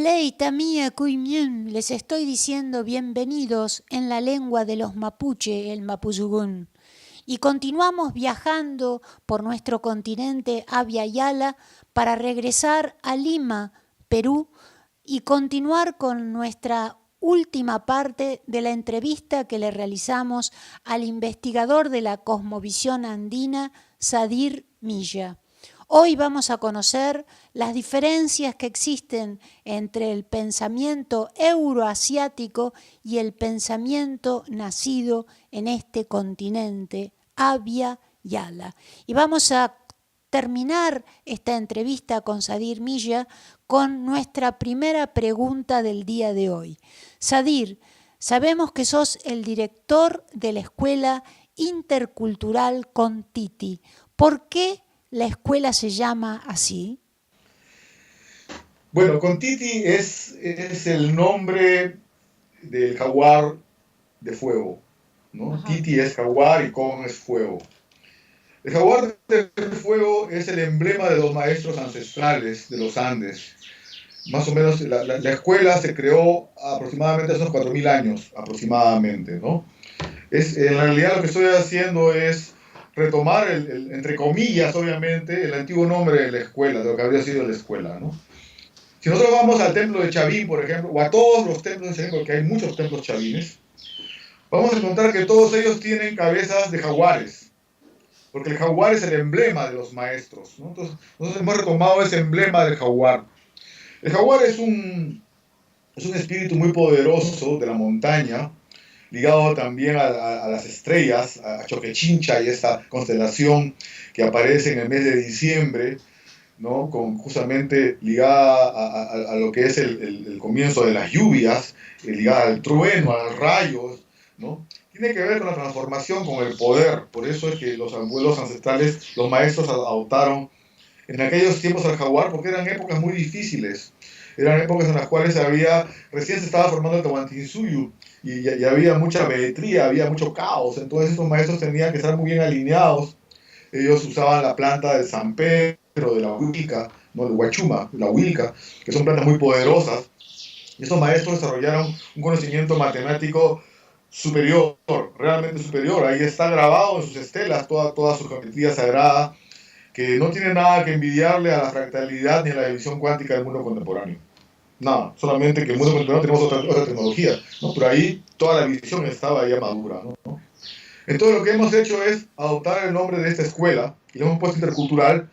Kumelei, Tamia, Kuimien, les estoy diciendo bienvenidos en la lengua de los mapuche, el mapuzugún. Y continuamos viajando por nuestro continente Abya Yala para regresar a Lima, Perú, y continuar con nuestra última parte de la entrevista que le realizamos al investigador de la cosmovisión andina, Sadir Milla. Hoy vamos a conocer las diferencias que existen entre el pensamiento euroasiático y el pensamiento nacido en este continente, Abya Yala. Y vamos a terminar esta entrevista con Sadir Milla con nuestra primera pregunta del día de hoy. Sadir, sabemos que sos el director de la Escuela Intercultural Kon-Titi. ¿Por qué la escuela se llama así? Bueno, Kon-Titi es el nombre del jaguar de fuego, ¿no? Ajá. Titi es jaguar y Kon es fuego. El jaguar de fuego es el emblema de los maestros ancestrales de los Andes. Más o menos la escuela se creó aproximadamente hace unos 4.000 años, aproximadamente, ¿no? En realidad lo que estoy haciendo es retomar, entre comillas, obviamente, el antiguo nombre de la escuela, de lo que habría sido la escuela, ¿no? Si nosotros vamos al templo de Chavín, por ejemplo, o a todos los templos de Chavín, porque hay muchos templos chavines, vamos a encontrar que todos ellos tienen cabezas de jaguares, porque el jaguar es el emblema de los maestros, ¿no? Entonces, nosotros hemos retomado ese emblema del jaguar. El jaguar es un espíritu muy poderoso de la montaña, ligado también a las estrellas, a Choquechincha y esta constelación que aparece en el mes de diciembre, ¿no? Justamente ligada a lo que es el comienzo de las lluvias, ligada al trueno, a los rayos, ¿no? Tiene que ver con la transformación, con el poder. Por eso es que los abuelos ancestrales, los maestros adoptaron en aquellos tiempos al jaguar, porque eran épocas muy difíciles. Eran épocas en las cuales recién se estaba formando el Tahuantinsuyo y había mucha beletría, había mucho caos. Entonces estos maestros tenían que estar muy bien alineados. Ellos usaban la planta del San Pedro, de la huilca, no, de Huachuma, la huilca, que son plantas muy poderosas. Y estos maestros desarrollaron un conocimiento matemático superior, realmente superior. Ahí está grabado en sus estelas toda su geometría sagrada, que no tiene nada que envidiarle a la fractalidad ni a la división cuántica del mundo contemporáneo. Nada, solamente que en el mundo contemporáneo tenemos otra tecnología, ¿no? Pero ahí toda la visión estaba ya madura, ¿no? Entonces lo que hemos hecho es adoptar el nombre de esta escuela y le hemos puesto intercultural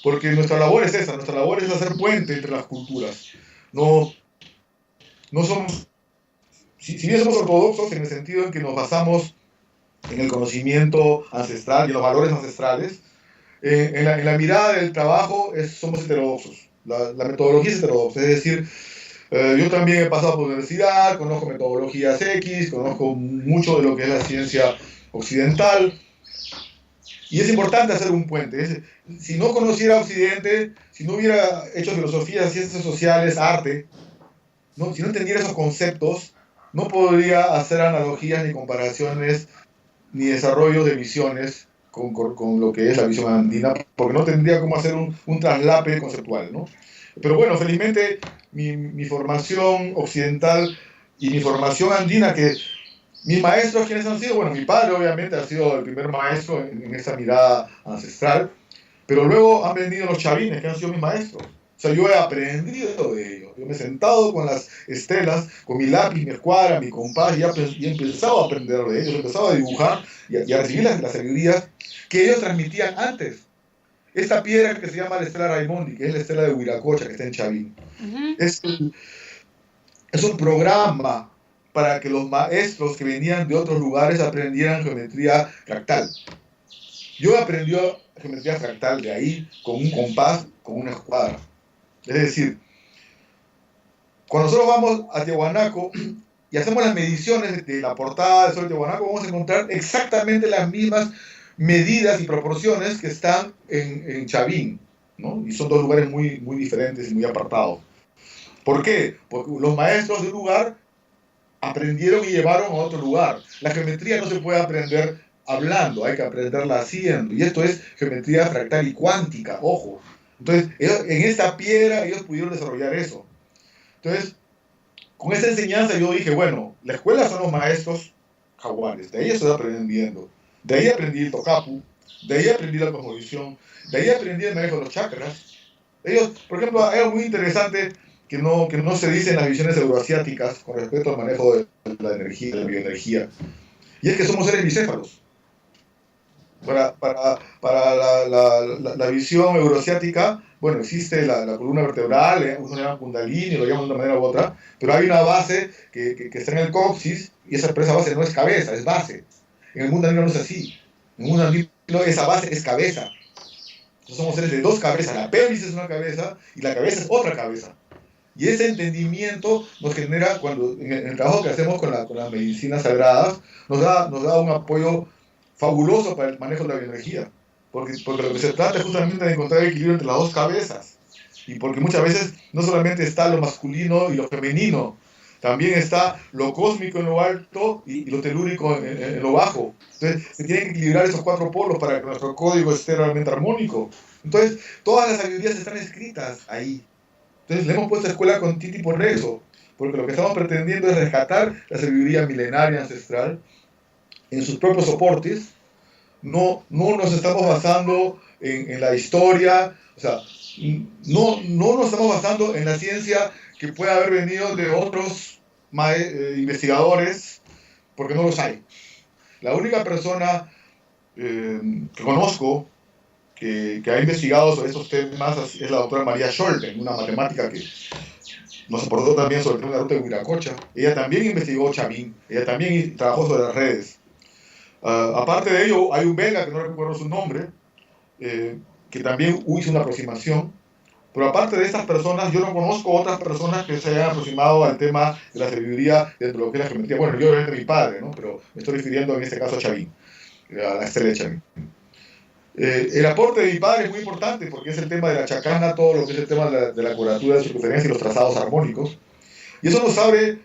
porque nuestra labor es esa, nuestra labor es hacer puente entre las culturas. No somos, si bien somos ortodoxos en el sentido en que nos basamos en el conocimiento ancestral y en los valores ancestrales, en la mirada del trabajo somos heterodoxos. La metodología es heterodoxa, es decir, yo también he pasado por universidad, conozco metodologías X, conozco mucho de lo que es la ciencia occidental, y es importante hacer un puente. Si no conociera Occidente, si no hubiera hecho filosofía, ciencias sociales, arte, ¿no? Si no entendiera esos conceptos, no podría hacer analogías ni comparaciones ni desarrollo de visiones con lo que es la visión andina, porque no tendría cómo hacer un traslape conceptual, ¿no? Pero bueno, felizmente mi formación occidental y mi formación andina, que mis maestros, ¿quiénes han sido? Bueno, mi padre obviamente ha sido el primer maestro en esa mirada ancestral, pero luego han venido los chavines, que han sido mis maestros. O sea, yo he aprendido de ellos. Yo me he sentado con las estelas, con mi lápiz, mi escuadra, mi compás, y he empezado a aprender de ellos, he empezado a dibujar y a recibir las sabidurías que ellos transmitían antes. Esta piedra que se llama la estela Raimondi, que es la estela de Huiracocha, que está en Chavín, es un programa para que los maestros que venían de otros lugares aprendieran geometría fractal. Yo he aprendido geometría fractal de ahí, con un compás, con una escuadra. Es decir, cuando nosotros vamos a Tiahuanaco y hacemos las mediciones de la portada de Sol de Tiahuanaco, vamos a encontrar exactamente las mismas medidas y proporciones que están en Chavín, ¿no? Y son dos lugares muy, muy diferentes y muy apartados. ¿Por qué? Porque los maestros del lugar aprendieron y llevaron a otro lugar. La geometría no se puede aprender hablando, hay que aprenderla haciendo. Y esto es geometría fractal y cuántica, ojo. Entonces, en esta piedra ellos pudieron desarrollar eso. Entonces, Entonces, con esa enseñanza yo dije, bueno, la escuela son los maestros jaguares, de ahí estoy aprendiendo, de ahí aprendí el tocapu, de ahí aprendí la cosmovisión, de ahí aprendí el manejo de los chakras. Ellos, por ejemplo, hay algo muy interesante que no se dice en las visiones euroasiáticas con respecto al manejo de la energía, de la bioenergía, y es que somos seres bicéfalos. Para la visión euroasiática, bueno, existe la columna vertebral, uno lo llama kundalini, lo llaman de una manera u otra, pero hay una base que está en el coxis, y esa base no es cabeza, es base. En el mundo andino no es así. En el mundo andino esa base es cabeza. Entonces somos seres de dos cabezas, la pelvis es una cabeza y la cabeza es otra cabeza. Y ese entendimiento nos genera, cuando en el trabajo que hacemos con las medicinas sagradas, nos da un apoyo fabuloso para el manejo de la bioenergía, porque lo que se trata es justamente de encontrar el equilibrio entre las dos cabezas, y porque muchas veces no solamente está lo masculino y lo femenino, también está lo cósmico en lo alto y lo telúrico en lo bajo. Entonces se tienen que equilibrar esos cuatro polos para que nuestro código esté realmente armónico. Entonces todas las sabidurías están escritas ahí. Entonces le hemos puesto escuela con Titi por eso, porque lo que estamos pretendiendo es rescatar la sabiduría milenaria ancestral en sus propios soportes. No nos estamos basando en la historia, o sea, no nos estamos basando en la ciencia que puede haber venido de otros investigadores, porque no los hay. La única persona que conozco que ha investigado sobre estos temas es la doctora María Scholten, una matemática que nos aportó también sobre el tema de la ruta de Huiracocha. Ella también investigó Chavín, ella también trabajó sobre las redes. Aparte de ello, hay un belga, que no recuerdo su nombre, que también hizo una aproximación. Pero aparte de estas personas, yo no conozco otras personas que se hayan aproximado al tema de la sabiduría dentro de lo que es la geometría. Bueno, yo obviamente mi padre, ¿no? Pero me estoy refiriendo en este caso a Chavín, a la estrella de Chavín. El aporte de mi padre es muy importante porque es el tema de la chacana, todo lo que es el tema de la curatura de circunferencia y los trazados armónicos. Y eso nos abre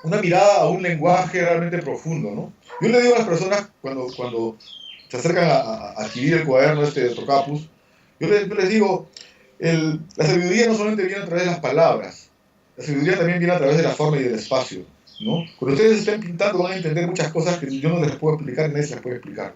una mirada a un lenguaje realmente profundo, ¿no? Yo le digo a las personas cuando se acercan a adquirir el cuaderno de Tocapus, yo les digo, la sabiduría no solamente viene a través de las palabras, la sabiduría también viene a través de la forma y del espacio, ¿no? Cuando ustedes estén pintando van a entender muchas cosas que yo no les puedo explicar y nadie se las puede explicar.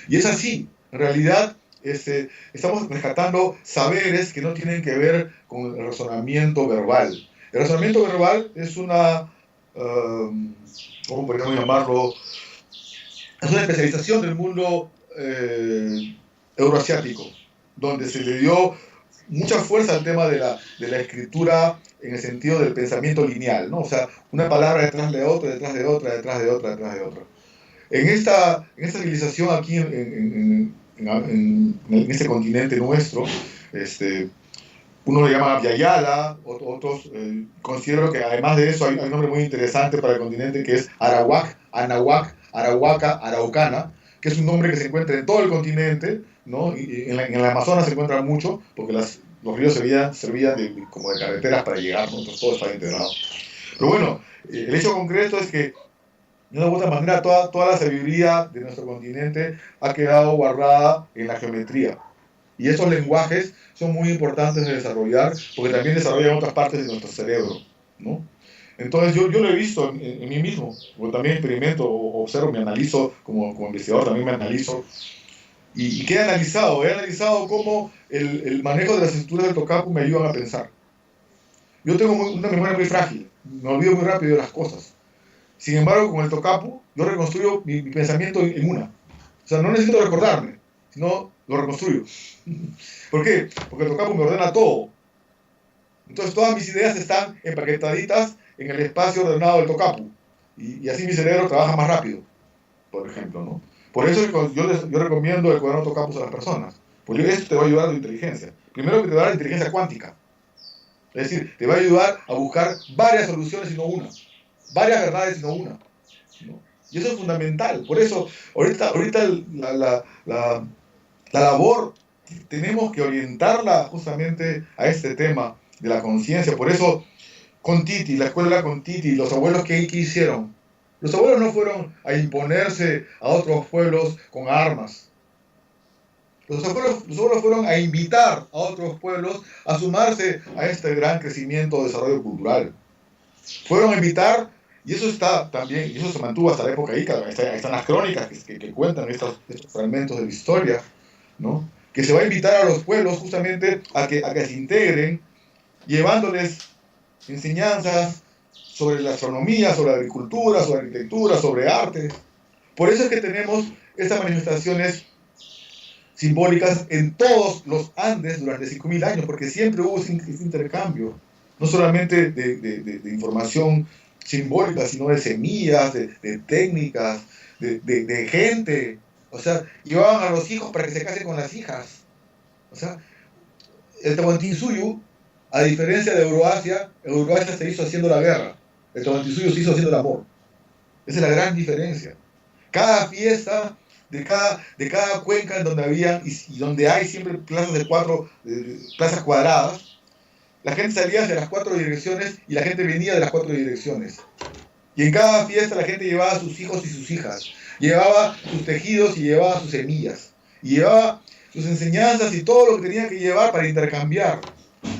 Y es así, en realidad estamos rescatando saberes que no tienen que ver con el razonamiento verbal. El razonamiento verbal es una, ¿cómo podríamos llamarlo? Es una especialización del mundo euroasiático, donde se le dio mucha fuerza al tema de la escritura en el sentido del pensamiento lineal, ¿no? O sea, una palabra detrás de otra, detrás de otra, detrás de otra, detrás de otra. En esta civilización aquí en este continente nuestro, uno lo llama Vyayala, otros considero que además de eso hay un nombre muy interesante para el continente que es Arawak, Anahuac, Arahuaca, Araucana, que es un nombre que se encuentra en todo el continente, ¿no? Y en el Amazonas se encuentra mucho, porque los ríos servían como de carreteras para llegar, ¿no? Entonces todo está integrado. Pero bueno, el hecho concreto es que de una u otra manera toda la sabiduría de nuestro continente ha quedado guardada en la geometría. Y esos lenguajes son muy importantes de desarrollar porque también desarrollan otras partes de nuestro cerebro, ¿no? Entonces yo lo he visto en mí mismo, porque también experimento, observo, me analizo, como investigador también me analizo. ¿Y qué he analizado? He analizado cómo el manejo de las estructuras del tocapu me ayudan a pensar. Yo tengo una memoria muy frágil, me olvido muy rápido de las cosas. Sin embargo, con el tocapu, yo reconstruyo mi pensamiento en una. O sea, no necesito recordarme, sino lo reconstruyo. ¿Por qué? Porque el tocapu me ordena todo. Entonces, todas mis ideas están empaquetaditas en el espacio ordenado del tocapu. Y así mi cerebro trabaja más rápido, por ejemplo, ¿no? Por eso yo recomiendo el cuaderno tocapus a las personas. Porque esto te va a ayudar a tu inteligencia. Primero que te va a dar inteligencia cuántica. Es decir, te va a ayudar a buscar varias soluciones y no una. Varias verdades y no una, ¿no? Y eso es fundamental. Por eso, ahorita la labor tenemos que orientarla justamente a este tema de la conciencia. Por eso, con Titi, la escuela con Titi, los abuelos que hicieron. Los abuelos no fueron a imponerse a otros pueblos con armas. Los abuelos fueron a invitar a otros pueblos a sumarse a este gran crecimiento, desarrollo cultural. Fueron a invitar, y eso está también, y eso se mantuvo hasta la época inca, ahí están las crónicas que cuentan estos fragmentos de la historia, ¿no? Que se va a invitar a los pueblos justamente a que se integren, llevándoles enseñanzas sobre la astronomía, sobre la agricultura, sobre la arquitectura, sobre arte. Por eso es que tenemos estas manifestaciones simbólicas en todos los Andes durante 5.000 años, porque siempre hubo ese intercambio, no solamente de información simbólica, sino de semillas, de técnicas, de gente. O sea, llevaban a los hijos para que se casen con las hijas. O sea, el Tahuantinsuyo, a diferencia de Euroasia, Euroasia se hizo haciendo la guerra, el Tahuantinsuyo se hizo haciendo el amor. Esa es la gran diferencia. Cada fiesta de cada cuenca en donde había y donde hay siempre plazas plazas cuadradas, la gente salía hacia las 4 direcciones y la gente venía de las 4 direcciones. Y en cada fiesta la gente llevaba a sus hijos y sus hijas, llevaba sus tejidos y llevaba sus semillas, y llevaba sus enseñanzas y todo lo que tenía que llevar para intercambiar.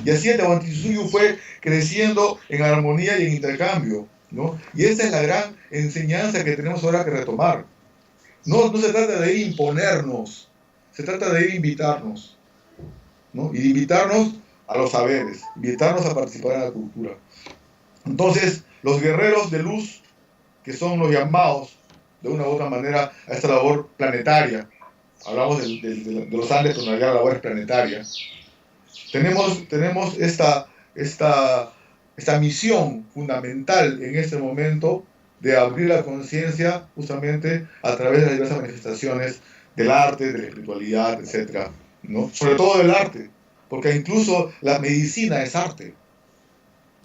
Y así el Tahuantinsuyo fue creciendo en armonía y en intercambio, ¿no? Y esta es la gran enseñanza que tenemos ahora que retomar. No se trata de imponernos, se trata de invitarnos, ¿no? Y de invitarnos a los saberes, invitarnos a participar en la cultura. Entonces, los guerreros de luz, que son los llamados de una u otra manera a esta labor planetaria, hablamos de los Andes, pero en realidad la labor es planetaria, tenemos esta misión fundamental en este momento de abrir la conciencia justamente a través de las diversas manifestaciones del arte, de la espiritualidad, etc., ¿no? Sobre todo del arte, porque incluso la medicina es arte.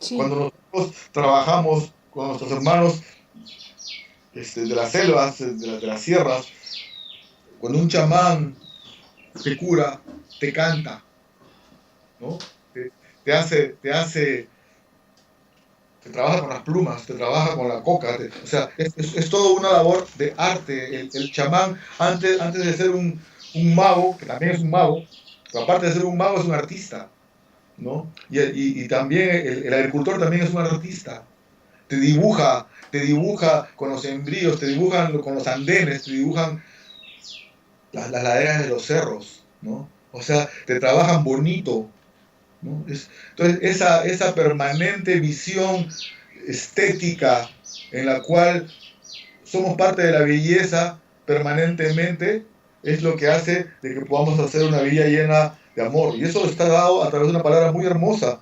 Sí. Cuando nosotros trabajamos con nuestros hermanos de las selvas, de las sierras, cuando un chamán te cura, te canta, ¿no? Te trabaja con las plumas, te trabaja con la coca, o sea, es toda una labor de arte. El chamán, antes de ser un mago, que también es un mago, pero aparte de ser un mago es un artista, ¿no? Y también el agricultor también es un artista. Te dibuja con los embríos, te dibujan con los andenes, te dibujan las laderas de los cerros, ¿no? O sea, te trabajan bonito, ¿no? Entonces, esa permanente visión estética en la cual somos parte de la belleza permanentemente es lo que hace de que podamos hacer una vida llena de amor. Y eso está dado a través de una palabra muy hermosa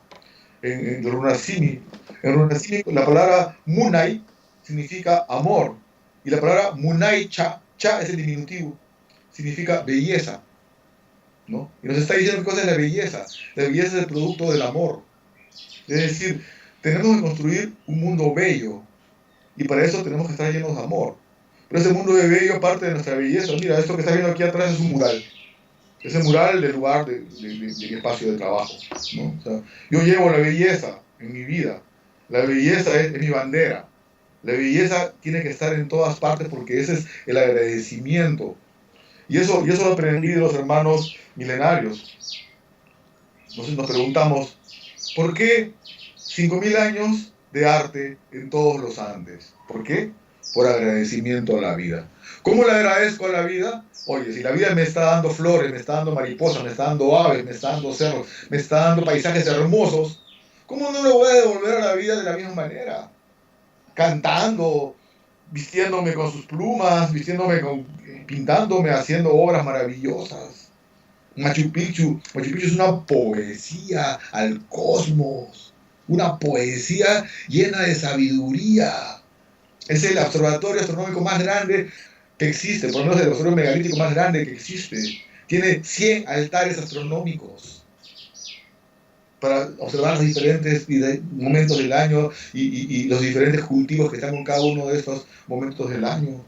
en Runasimi. En Runasimi la palabra Munai significa amor y la palabra Munai Cha es el diminutivo, significa belleza, ¿no? Y nos está diciendo qué cosa es la belleza. La belleza es el producto del amor. Es decir, tenemos que construir un mundo bello y para eso tenemos que estar llenos de amor. Pero ese mundo de bello parte de nuestra belleza. Mira, esto que está viendo aquí atrás es un mural. Es el mural del lugar del espacio de trabajo, ¿no? O sea, yo llevo la belleza en mi vida. La belleza es mi bandera. La belleza tiene que estar en todas partes porque ese es el agradecimiento. Y eso lo aprendí de los hermanos milenarios. Entonces nos preguntamos, ¿por qué 5.000 años de arte en todos los Andes? ¿Por qué? Por agradecimiento a la vida. ¿Cómo le agradezco a la vida? Oye, si la vida me está dando flores, me está dando mariposas, me está dando aves, me está dando cerros, me está dando paisajes hermosos, ¿cómo no le voy a devolver a la vida de la misma manera? Cantando, vistiéndome con sus plumas, pintándome, haciendo obras maravillosas. Machu Picchu es una poesía al cosmos, una poesía llena de sabiduría. Es el observatorio astronómico más grande que existe, por lo menos el observatorio megalítico más grande que existe. Tiene 100 altares astronómicos para observar los diferentes momentos del año y los diferentes cultivos que están en cada uno de estos momentos del año.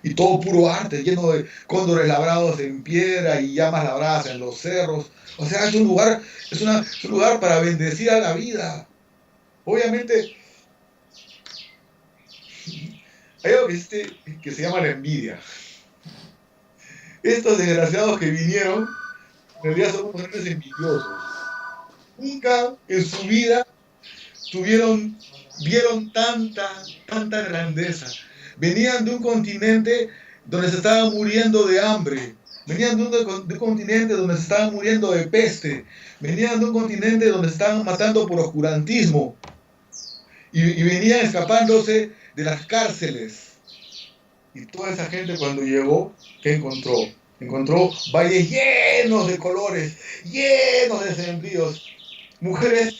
Y todo puro arte, lleno de cóndores labrados en piedra y llamas labradas en los cerros. O sea, es un lugar para bendecir a la vida. Obviamente, hay algo que se llama la envidia. estos desgraciados que vinieron, en realidad son unos grandes envidiosos. Nunca en su vida vieron tanta grandeza. Venían de un continente donde se estaban muriendo de hambre. Venían de un continente donde se estaban muriendo de peste. Venían de un continente donde se estaban matando por oscurantismo. Y venían escapándose de las cárceles. Y toda esa gente cuando llegó, ¿qué encontró? Encontró valles llenos de colores, llenos de sembríos. Mujeres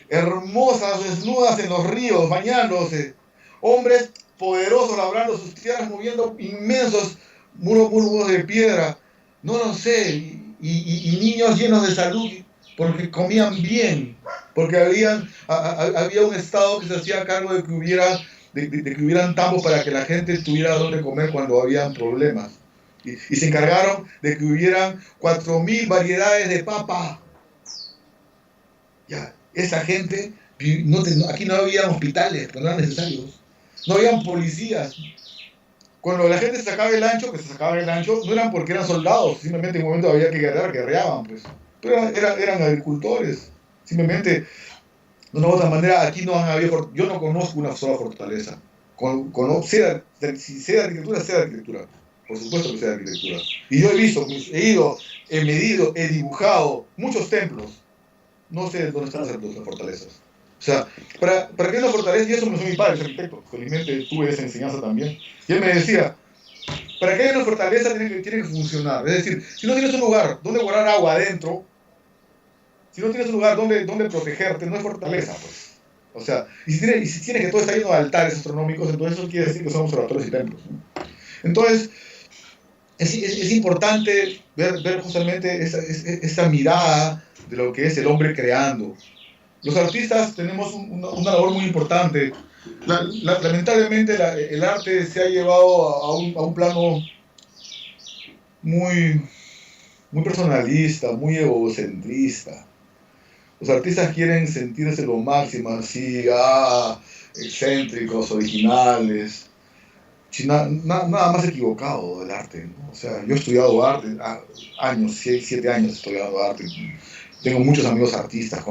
hermosas, desnudas en los ríos, bañándose. Hombres poderosos labrando sus tierras, moviendo inmensos muros de piedra. No lo sé. Y niños llenos de salud porque comían bien. Porque había un Estado que se hacía cargo de que hubieran tambos para que la gente tuviera donde comer cuando habían problemas. Y se encargaron de que hubieran 4.000 variedades de papa. Ya, esa gente, aquí no había hospitales, que no eran necesarios. No habían policías. Cuando la gente sacaba el ancho, no eran porque eran soldados, simplemente en un momento había que guerrear, guerreaban, pues. Pero eran agricultores. Simplemente, de una u otra manera, aquí no han habido, yo no conozco una sola fortaleza. Si sé de arquitectura, sé de arquitectura. Por supuesto que sé de arquitectura. Y yo he visto, he ido, he medido, he dibujado muchos templos. No sé dónde están las fortalezas. O sea, ¿para qué una fortaleza? Y eso me lo dijo mi padre, es arquitecto. Felizmente tuve esa enseñanza también. Y él me decía, ¿para qué una fortaleza tiene que funcionar? Es decir, si no tienes un lugar donde guardar agua adentro, si no tienes un lugar donde protegerte, no es fortaleza, pues. O sea, y si tienes que todo está lleno de altares astronómicos, entonces eso quiere decir que son observatorios y templos, ¿no? Entonces, es importante ver justamente esa mirada de lo que es el hombre creando. Los artistas tenemos una labor muy importante. Lamentablemente el arte se ha llevado a un plano muy, muy personalista, muy egocentrista. Los artistas quieren sentirse lo máximo, así, excéntricos, originales. Nada más equivocado del arte, ¿no? O sea, yo he estudiado arte, años, 7 años he estudiado arte. Tengo muchos amigos artistas,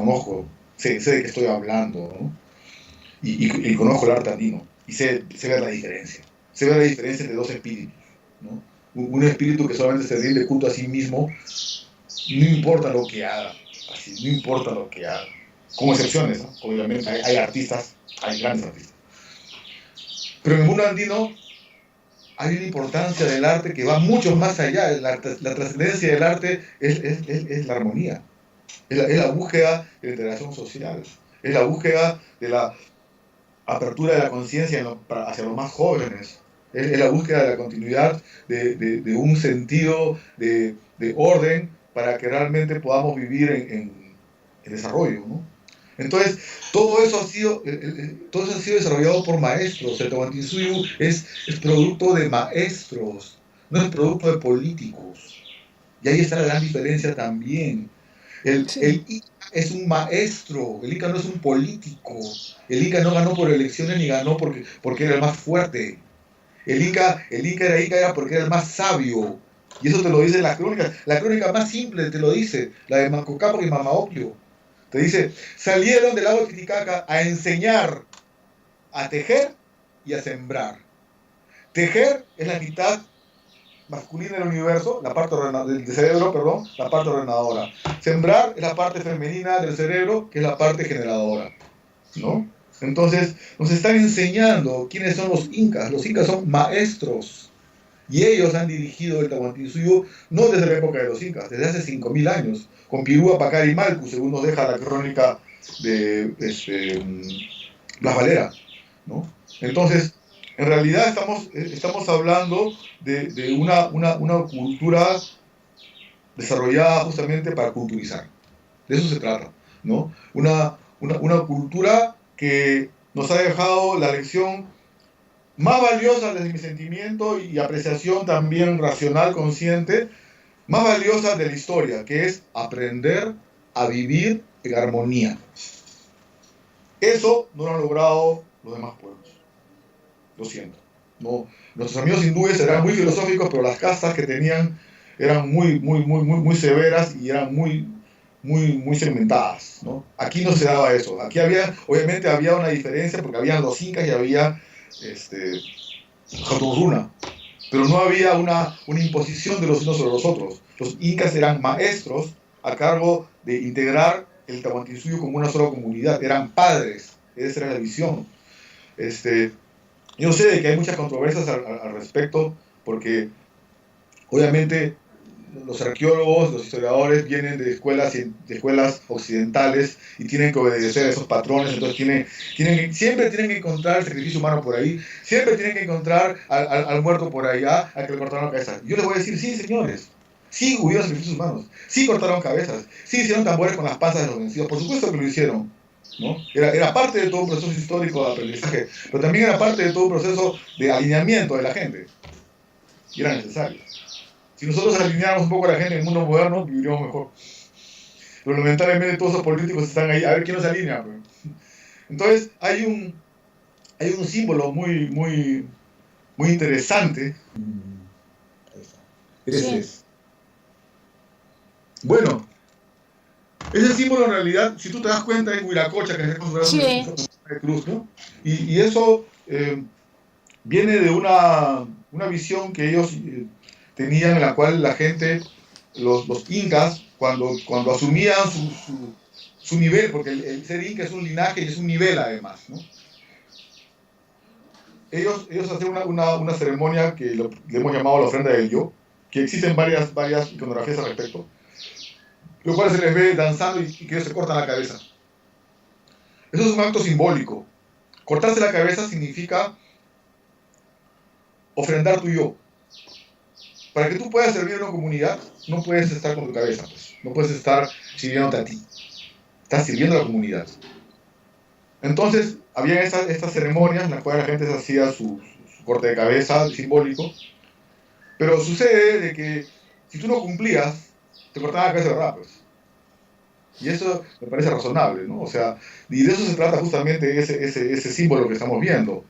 sé de qué estoy hablando, ¿no? Y conozco el arte andino y sé ver la diferencia. Sé ver la diferencia entre dos espíritus, ¿no? Un espíritu que solamente se rinde culto a sí mismo, no importa lo que haga, así, no importa lo que haga. Con excepciones, ¿no? Obviamente hay artistas, hay grandes artistas. Pero en el mundo andino hay una importancia del arte que va mucho más allá. La trascendencia del arte es la armonía, es la búsqueda de la integración social, es la búsqueda de la apertura de la conciencia hacia los más jóvenes, es la búsqueda de la continuidad de un sentido de orden para que realmente podamos vivir en desarrollo, ¿no? Entonces, todo eso ha sido desarrollado por maestros. El Tahuantinsuyo es producto de maestros, no es producto de políticos. Y ahí está la gran diferencia también. El Inca es un maestro, el Inca no es un político. El Inca no ganó por elecciones ni ganó porque era el más fuerte. El Inca era porque era el más sabio. Y eso te lo dice la crónica más simple te lo dice, la de Manco Cápac y Mama Ocllo. Te dice, salieron del lago Titicaca a enseñar a tejer y a sembrar. Tejer es la mitad masculina del universo, la parte del cerebro, perdón, la parte ordenadora. Sembrar es la parte femenina del cerebro, que es la parte generadora, ¿no? Entonces, nos están enseñando quiénes son los incas. Los incas son maestros. Y ellos han dirigido el Tahuantinsuyo no desde la época de los incas, desde hace 5.000 años, con Pirúa, Pacari y Malcu, según nos deja la crónica de Blas Valera, ¿no? Entonces, en realidad estamos hablando de una cultura desarrollada justamente para culturizar. De eso se trata, ¿no? Una cultura que nos ha dejado la lección más valiosa desde mi sentimiento y apreciación también racional, consciente, más valiosa de la historia, que es aprender a vivir en armonía. Eso no lo han logrado los demás pueblos. Lo siento. No, nuestros amigos hindúes eran muy filosóficos, pero las castas que tenían eran muy severas y eran muy segmentadas, ¿no? Aquí no se daba eso. Aquí obviamente había una diferencia porque habían los incas y había Jaturruna, pero no había una imposición de los unos sobre los otros. Los incas eran maestros a cargo de integrar el Tahuantinsuyo como una sola comunidad, eran padres, esa era la visión. Yo sé de que hay muchas controversias al respecto, porque obviamente los arqueólogos, los historiadores vienen de escuelas occidentales y tienen que obedecer a esos patrones, entonces siempre tienen que encontrar el sacrificio humano por ahí, siempre tienen que encontrar al muerto por allá, al que le cortaron la cabeza. Yo les voy a decir, sí, señores, sí hubieron sacrificios humanos, sí cortaron cabezas, sí hicieron tambores con las panzas de los vencidos, por supuesto que lo hicieron, ¿no? Era parte de todo un proceso histórico de aprendizaje, pero también era parte de todo un proceso de alineamiento de la gente, y era necesario. Si nosotros alineáramos un poco a la gente en el mundo moderno, viviríamos mejor. Pero lamentablemente todos los políticos están ahí, a ver quién nos alinea. Pues. Entonces hay un símbolo muy interesante. Ese es. Bueno, ese símbolo en realidad, si tú te das cuenta, es Huiracocha, que es considerado una cruz, ¿no? Y eso viene de una visión que ellos tenían, en la cual la gente, los incas, cuando asumían su nivel, porque el ser inca es un linaje y es un nivel además, ¿no? Ellos hacían una ceremonia que le hemos llamado la ofrenda del yo, que existen varias iconografías al respecto, lo cual se les ve danzando y que ellos se cortan la cabeza. Eso es un acto simbólico. Cortarse la cabeza significa ofrendar tu yo. Para que tú puedas servir a una comunidad, no puedes estar con tu cabeza, pues. No puedes estar sirviéndote a ti. Estás sirviendo a la comunidad. Entonces, había estas ceremonias en las cuales la gente se hacía su corte de cabeza simbólico, pero sucede de que si tú no cumplías, te cortaban la cabeza de verdad, pues. Y eso me parece razonable, ¿no? O sea, y de eso se trata justamente ese símbolo que estamos viendo.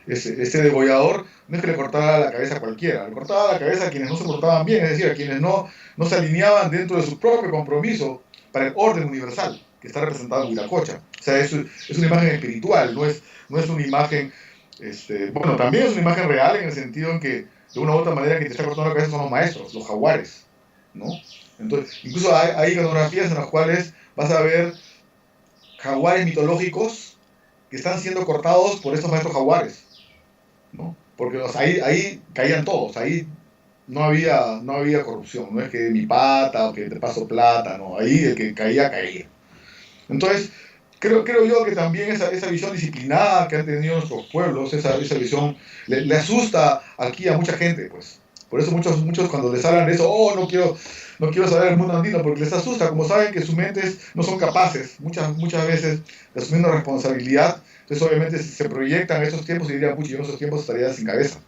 Ese degollador no es que le cortara la cabeza a cualquiera, le cortaba la cabeza a quienes no se portaban bien, es decir, a quienes no se alineaban dentro de su propio compromiso para el orden universal que está representado en Huiracocha. O sea, es una imagen espiritual, no es una imagen, bueno, también es una imagen real en el sentido en que de una u otra manera que te está cortando la cabeza son los maestros, los jaguares, ¿no? Entonces, incluso hay iconografías en las cuales vas a ver jaguares mitológicos que están siendo cortados por estos maestros jaguares, ¿no? Porque ahí caían todos, ahí no había corrupción, no es que mi pata o que te paso plata, no, ahí el que caía. Entonces, creo yo que también esa visión disciplinada que han tenido nuestros pueblos, esa visión, le asusta aquí a mucha gente, pues. Por eso muchos cuando les hablan de eso, no quiero saber del mundo andino, porque les asusta, como saben que sus mentes no son capaces muchas veces de asumir una responsabilidad. Entonces obviamente si se proyectan esos tiempos y dirían, pucha, yo en esos tiempos estaría sin cabeza.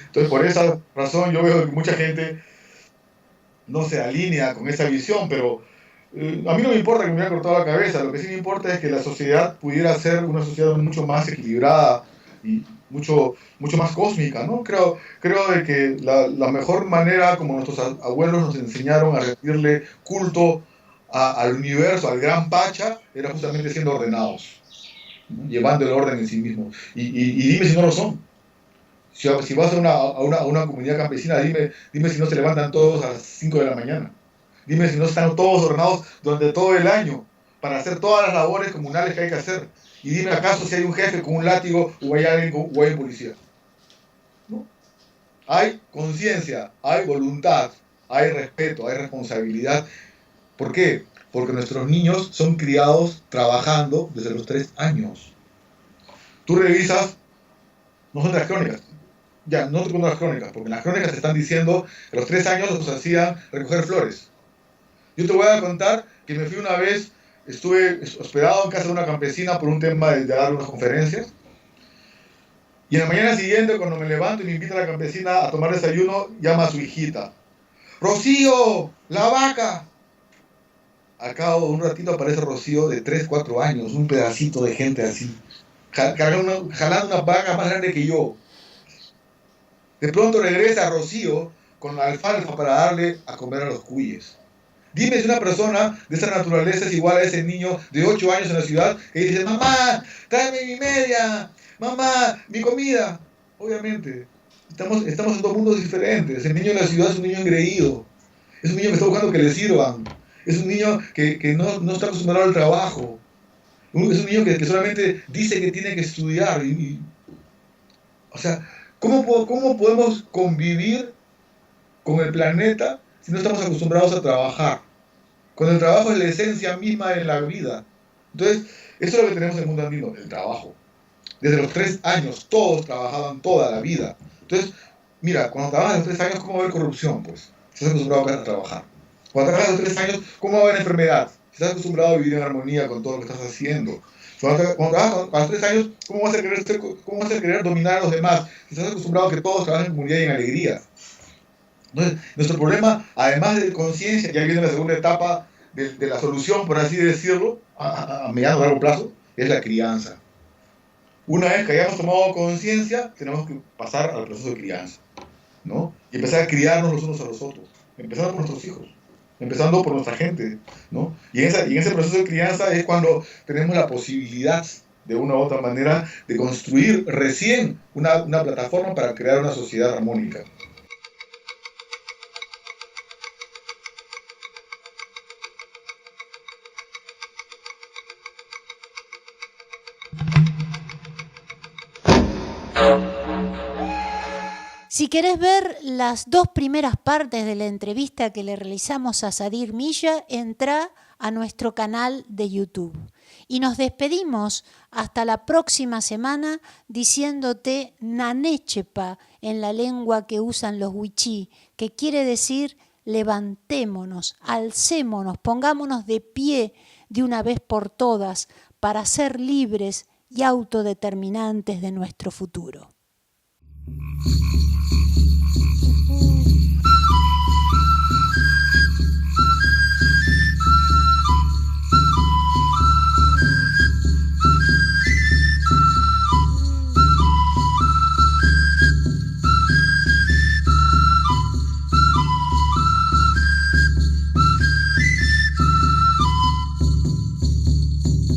Entonces por esa razón yo veo que mucha gente no se alinea con esa visión, pero a mí no me importa que me hubiera cortado la cabeza, lo que sí me importa es que la sociedad pudiera ser una sociedad mucho más equilibrada y mucho más cósmica, ¿no? Creo de que la mejor manera como nuestros abuelos nos enseñaron a rendirle culto al universo, al gran Pacha, era justamente siendo ordenados, ¿no? Llevando el orden en sí mismo. Y dime si no lo son. Si vas a una comunidad campesina, dime si no se levantan todos a las 5 de la mañana. Dime si no están todos ordenados durante todo el año para hacer todas las labores comunales que hay que hacer. Y dime acaso si hay un jefe con un látigo o hay alguien o hay un policía. ¿No? Hay conciencia, hay voluntad, hay respeto, hay responsabilidad. ¿Por qué? Porque nuestros niños son criados trabajando desde los 3 años. Tú revisas, no son de las crónicas, ya, no te cuento las crónicas, porque en las crónicas te están diciendo que a los 3 años los hacían recoger flores. Yo te voy a contar que me fui una vez, estuve hospedado en casa de una campesina por un tema de dar unas conferencias, y en la mañana siguiente, cuando me levanto y me invita a la campesina a tomar desayuno, llama a su hijita, ¡Rocío, la vaca! Al cabo de un ratito aparece Rocío de 3, 4 años, un pedacito de gente así, jalando una vaca más grande que yo. De pronto regresa Rocío con la alfalfa para darle a comer a los cuyes. Dime si una persona de esa naturaleza es igual a ese niño de 8 años en la ciudad que dice, mamá, tráeme mi media, mamá, mi comida. Obviamente, estamos en dos mundos diferentes. El niño de la ciudad es un niño engreído, es un niño que está buscando que le sirvan, es un niño que no está acostumbrado al trabajo, es un niño que solamente dice que tiene que estudiar. O sea, ¿cómo podemos convivir con el planeta si no estamos acostumbrados a trabajar? Cuando el trabajo es la esencia misma de la vida. Entonces, eso es lo que tenemos en el mundo andino, el trabajo. Desde los 3 años, todos trabajaban toda la vida. Entonces, mira, cuando trabajas a los 3 años, ¿cómo va a haber corrupción? Pues, si estás acostumbrado a trabajar. Cuando trabajas a los 3 años, ¿cómo va a haber enfermedad? Si estás acostumbrado a vivir en armonía con todo lo que estás haciendo. Cuando trabajas a los 3 años, ¿cómo vas a querer dominar a los demás? Si estás acostumbrado a que todos trabajen en comunidad y en alegría. Entonces, nuestro problema, además de conciencia, ya viene la segunda etapa de la solución, por así decirlo, a mediano o largo plazo, es la crianza. Una vez que hayamos tomado conciencia, tenemos que pasar al proceso de crianza, ¿no? Y empezar a criarnos los unos a los otros, empezando por nuestros hijos, empezando por nuestra gente, ¿no? Y en ese proceso de crianza es cuando tenemos la posibilidad, de una u otra manera, de construir recién una plataforma para crear una sociedad armónica. Si querés ver las 2 primeras partes de la entrevista que le realizamos a Sadir Milla, entra a nuestro canal de YouTube. Y nos despedimos hasta la próxima semana diciéndote Nanechepa en la lengua que usan los wichí, que quiere decir levantémonos, alcémonos, pongámonos de pie de una vez por todas para ser libres y autodeterminantes de nuestro futuro.